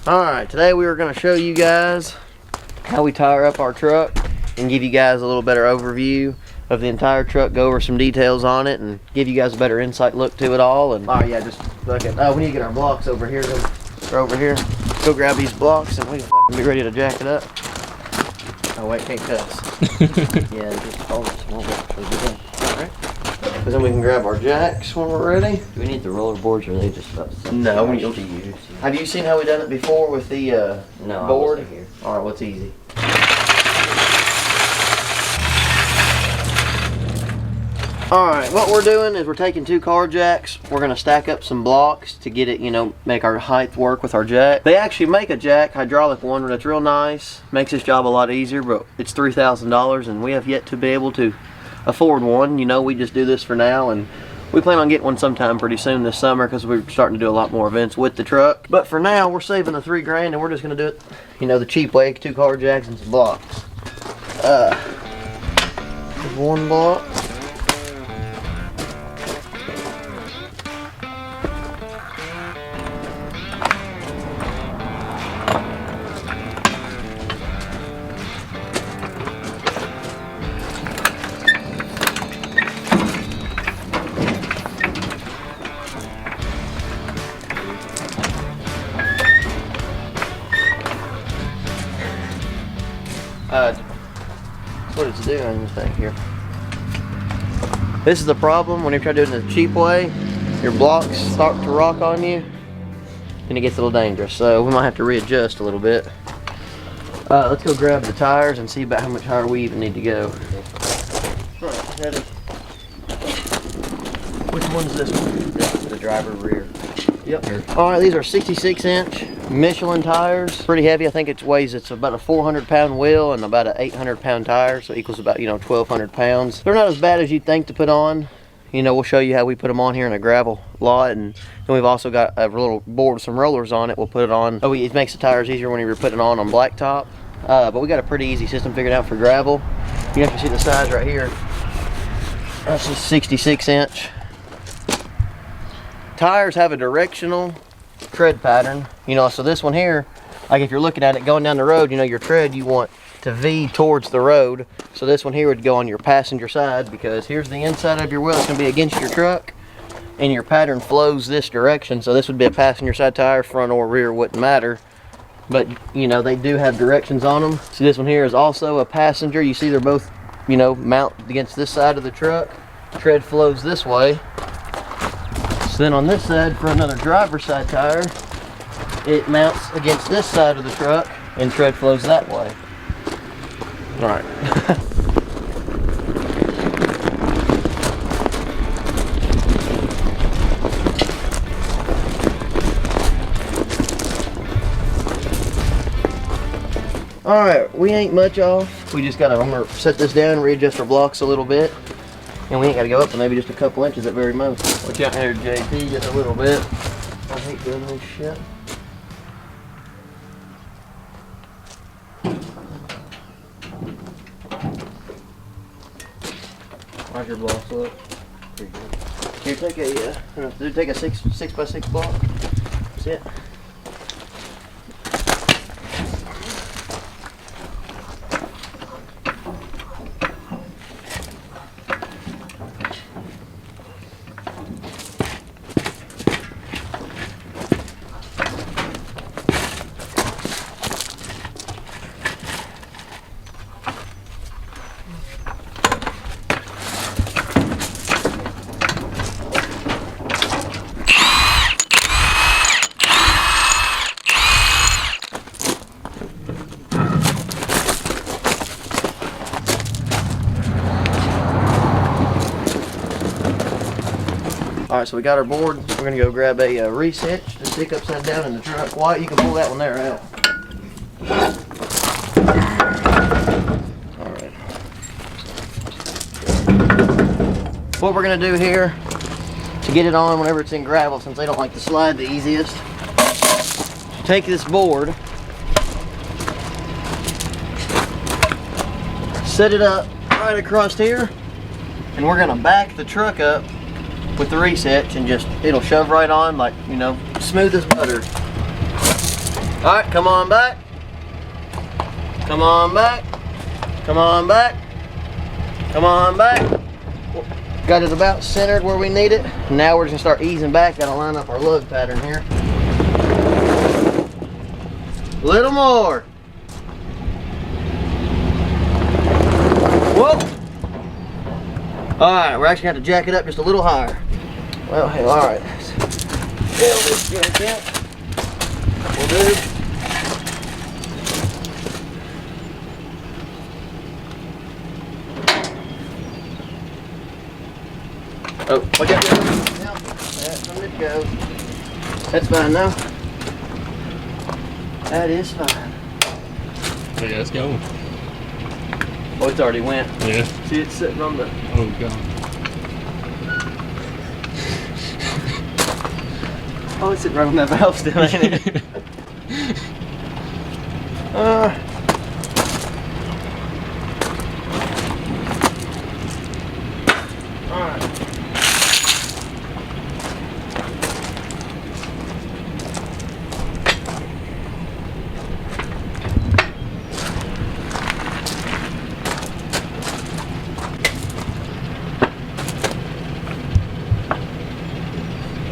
Alright, today we are going to show you guys how we tire up our truck and give you guys a little better overview of the entire truck, go over some details on it and give you guys a better insight look to it all. And oh yeah, just look at, we need to get our blocks over here. They're over here. Go grab these blocks and we can be ready to jack it up. Oh wait, can't cuss. Yeah, just hold it small blocks. Alright. Because then we can grab our jacks when we're ready. Do we need the roller boards, or are they just about no, we to use? Have you seen how we done it before with the no, board? I wasn't here. All right, what's easy? All right, what we're doing is we're taking 2 car jacks. We're gonna stack up some blocks to get it, you know, make our height work with our jack. They actually make a jack, hydraulic one, that's real nice. Makes this job a lot easier, but it's $3,000 and we have yet to be able to afford one. You know, we just do this for now, and we plan on getting one sometime pretty soon this summer because we're starting to do a lot more events with the truck. But for now, we're saving the $3 grand and we're just gonna do it, you know, the cheap way, 2 car jacks and some blocks. One block. What it's doing back here. This is the problem when you try to do it in a cheap way. Your blocks start to rock on you and it gets a little dangerous. So we might have to readjust a little bit. Let's go grab the tires and see about how much higher we even need to go. Right, which one's this one? This is the driver rear. Yep. All right, these are 66-inch Michelin tires. Pretty heavy. I think it weighs, it's about a 400-pound wheel and about an 800-pound tire, so it equals about, you know, 1,200 pounds. They're not as bad as you'd think to put on. You know, we'll show you how we put them on here in a gravel lot, and then we've also got a little board with some rollers on it. We'll put it on. Oh, it makes the tires easier when you're putting it on blacktop. But we got a pretty easy system figured out for gravel. You can see the size right here. That's just 66-inch. Tires have a directional tread pattern, you know, so this one here, like if you're looking at it going down the road, you know, your tread you want to V towards the road. So this one here would go on your passenger side, because here's the inside of your wheel, it's going to be against your truck and your pattern flows this direction. So this would be a passenger side tire, front or rear, wouldn't matter. But you know, they do have directions on them. See, this one here is also a passenger. You see they're both, you know, mount against this side of the truck. Tread flows this way. So then on this side, for another driver's side tire, it mounts against this side of the truck and tread flows that way. All right. All right, we ain't much off. We just gotta, I'm gonna set this down, readjust our blocks a little bit. And we ain't gotta go up to maybe just a couple inches at very most. Watch out here, JP, just a little bit. I hate doing this shit. How's your blocks look? Pretty good. Here, take a 6x6 block. That's it. Alright, so we got our board. We're going to go grab a reset to stick upside down in the truck. Wyatt, you can pull that one there out. Alright. What we're going to do here to get it on whenever it's in gravel, since they don't like to slide the easiest, take this board, set it up right across here, and we're going to back the truck up with the reset and just, it'll shove right on like, you know, smooth as butter. Alright, come on back. Come on back. Come on back. Come on back. Got it about centered where we need it. Now we're just gonna start easing back. Gotta line up our lug pattern here. A little more. Whoa. Alright, we're actually gonna have to jack it up just a little higher. Well, hey, alright. This jack out. We'll do. Oh, I got that. That's where it goes. That's fine now. That is fine. Yeah, let's go. Oh, it's already went. Yeah. See, it's sitting on the. Oh, God. Oh, it's sitting right on that valve still, ain't it? Alright.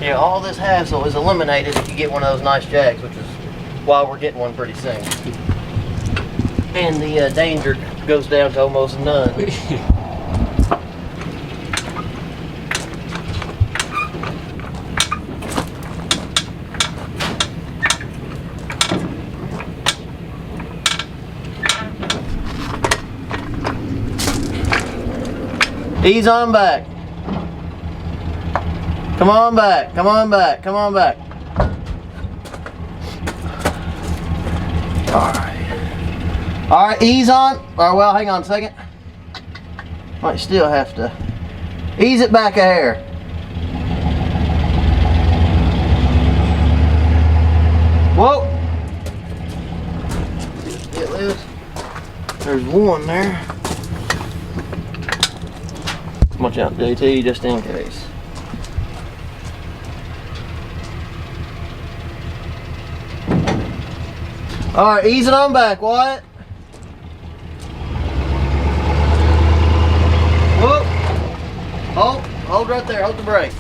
Yeah, all this hassle is eliminated if you get one of those nice jacks, which is why we're getting one pretty soon. And the danger goes down to almost none. Ease on back. Come on back, come on back, come on back. Alright. Alright, ease on. Or well, hang on a second. Might still have to ease it back a hair. Whoa. Get loose. There's one there. Watch out, JT, just in case. Alright, ease it on back, Wyatt. Whoop. Hold right there, hold the brake.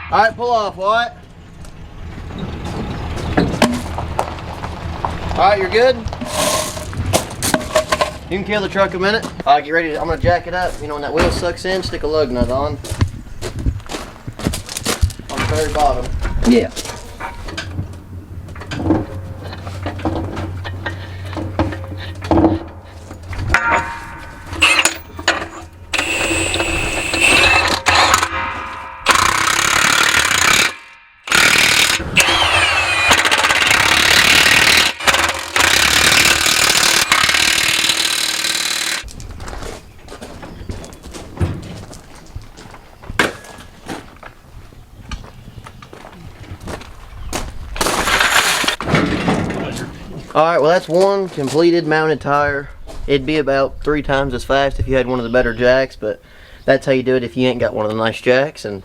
Alright, pull off, Wyatt. Alright, you're good? You can kill the truck a minute. Alright, get ready. I'm going to jack it up. You know, when that wheel sucks in, stick a lug nut on the very bottom. Yeah. Alright, well that's one completed mounted tire. It'd be about 3 times as fast if you had one of the better jacks, but that's how you do it if you ain't got one of the nice jacks. And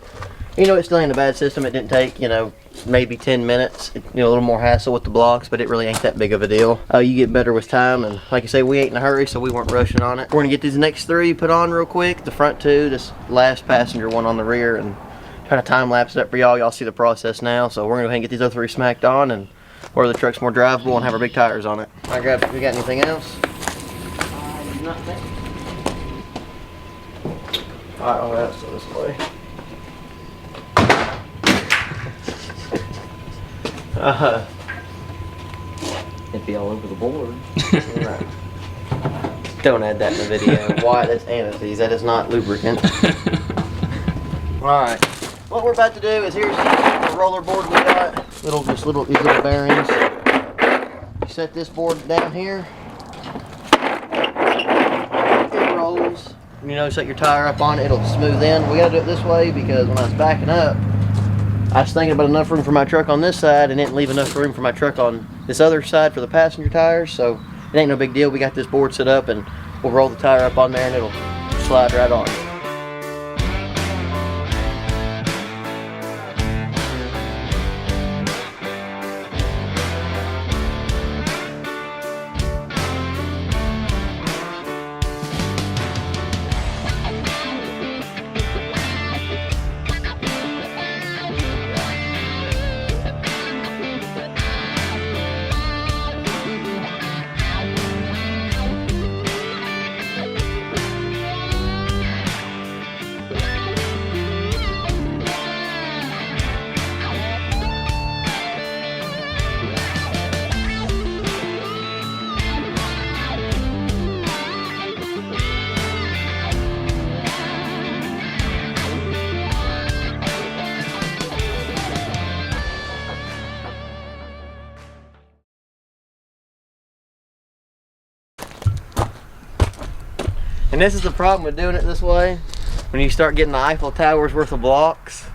you know, it still ain't a bad system. It didn't take, you know, maybe 10 minutes. You know, a little more hassle with the blocks, but it really ain't that big of a deal. You get better with time, and like I say, we ain't in a hurry, so we weren't rushing on it. We're gonna get these next 3 put on real quick. The front 2, this last passenger one on the rear, and kind of time lapse it up for y'all. Y'all see the process now. So we're gonna go ahead and get these other 3 smacked on, and where the truck's more drivable and have our big tires on it. I grab. We got anything else? Nothing. Alright, oh, that's this way. It'd be all over the board. Right. Don't add that in the video. Why? That's antifreeze. That is not lubricant. Alright. What we're about to do is here's the roller board we got. These little bearings. You set this board down here. It rolls. you know, set your tire up on it, it'll smooth in. We gotta do it this way because when I was backing up, I was thinking about enough room for my truck on this side and didn't leave enough room for my truck on this other side for the passenger tires, so it ain't no big deal. We got this board set up and we'll roll the tire up on there and it'll slide right on. And this is the problem with doing it this way, when you start getting the Eiffel Tower's worth of blocks.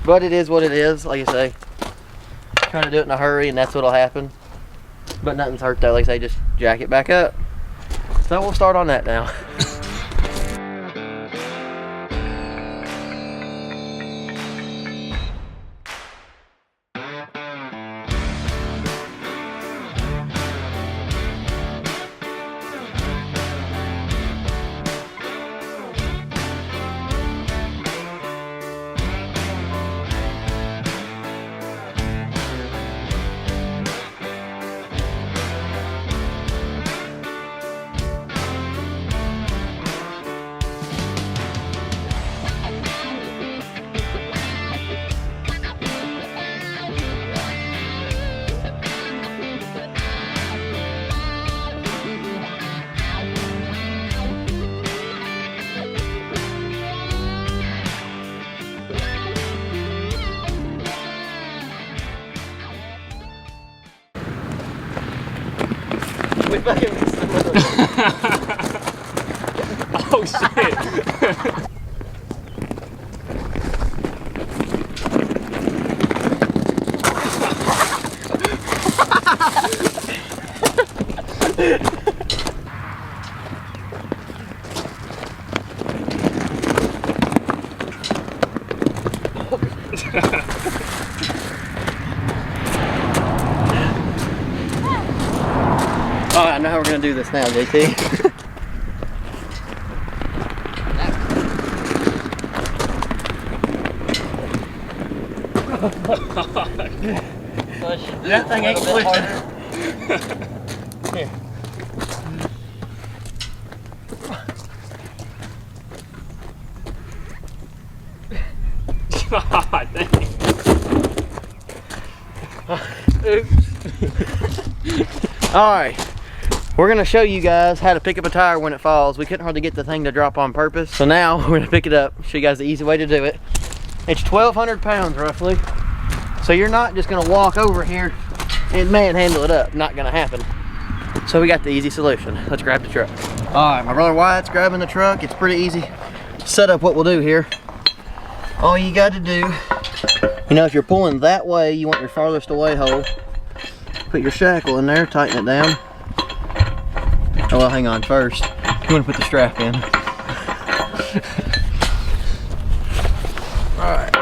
But it is what it is, like I say. Trying to do it in a hurry and that's what'll happen. But nothing's hurt though, like I say, just jack it back up. So we'll start on that now. We fucking missed the motor. Oh shit. Alright, I know how we're gonna do this now, JT. That thing ain't slipping. Here. God dang. Oops. Alright. We're gonna show you guys how to pick up a tire when it falls. We couldn't hardly get the thing to drop on purpose. So now we're gonna pick it up, show you guys the easy way to do it. It's 1,200 pounds roughly. So you're not just gonna walk over here and manhandle it up. Not gonna happen. So we got the easy solution. Let's grab the truck. All right, my brother Wyatt's grabbing the truck. It's pretty easy. Set up what we'll do here. All you got to do, you know, if you're pulling that way, you want your farthest away hole. Put your shackle in there, tighten it down. Oh well, hang on first. You want to put the strap in. All right.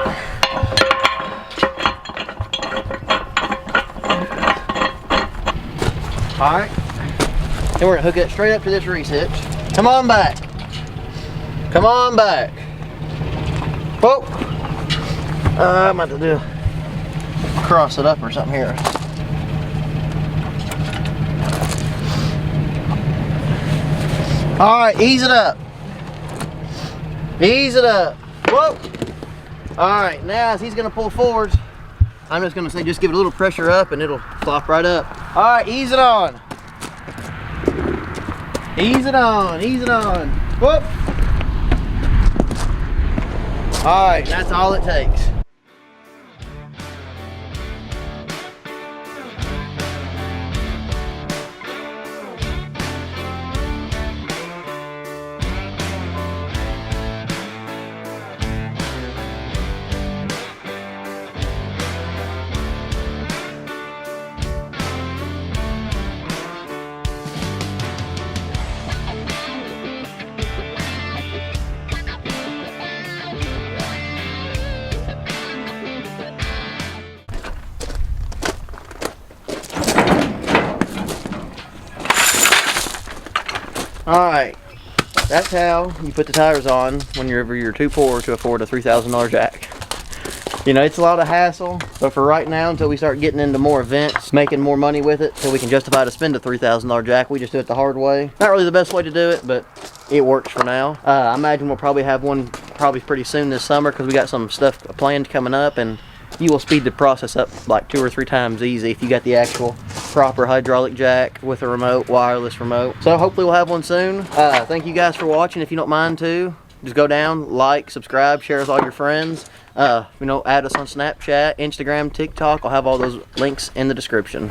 All right. Then we're gonna hook it straight up to this reese hitch. Come on back. Come on back. Whoa. I'm about to do cross it up or something here. All right, ease it up. Ease it up. Whoa. All right, now as he's gonna pull forwards, I'm just gonna say just give it a little pressure up and it'll flop right up. All right, ease it on. Ease it on, ease it on. Whoop. All right, that's all it takes. Alright, that's how you put the tires on whenever you're too poor to afford a $3,000 jack. You know, it's a lot of hassle, but for right now, until we start getting into more events, making more money with it, so we can justify to spend a $3,000 jack, we just do it the hard way. Not really the best way to do it, but it works for now. I imagine we'll probably have one pretty soon this summer, because we got some stuff planned coming up, and you will speed the process up like 2 or 3 times easy if you got the actual proper hydraulic jack with a remote, wireless remote. So hopefully we'll have one soon. Thank you guys for watching. If you don't mind too, just go down, like, subscribe, share with all your friends. You know, add us on Snapchat, Instagram, TikTok. I'll have all those links in the description.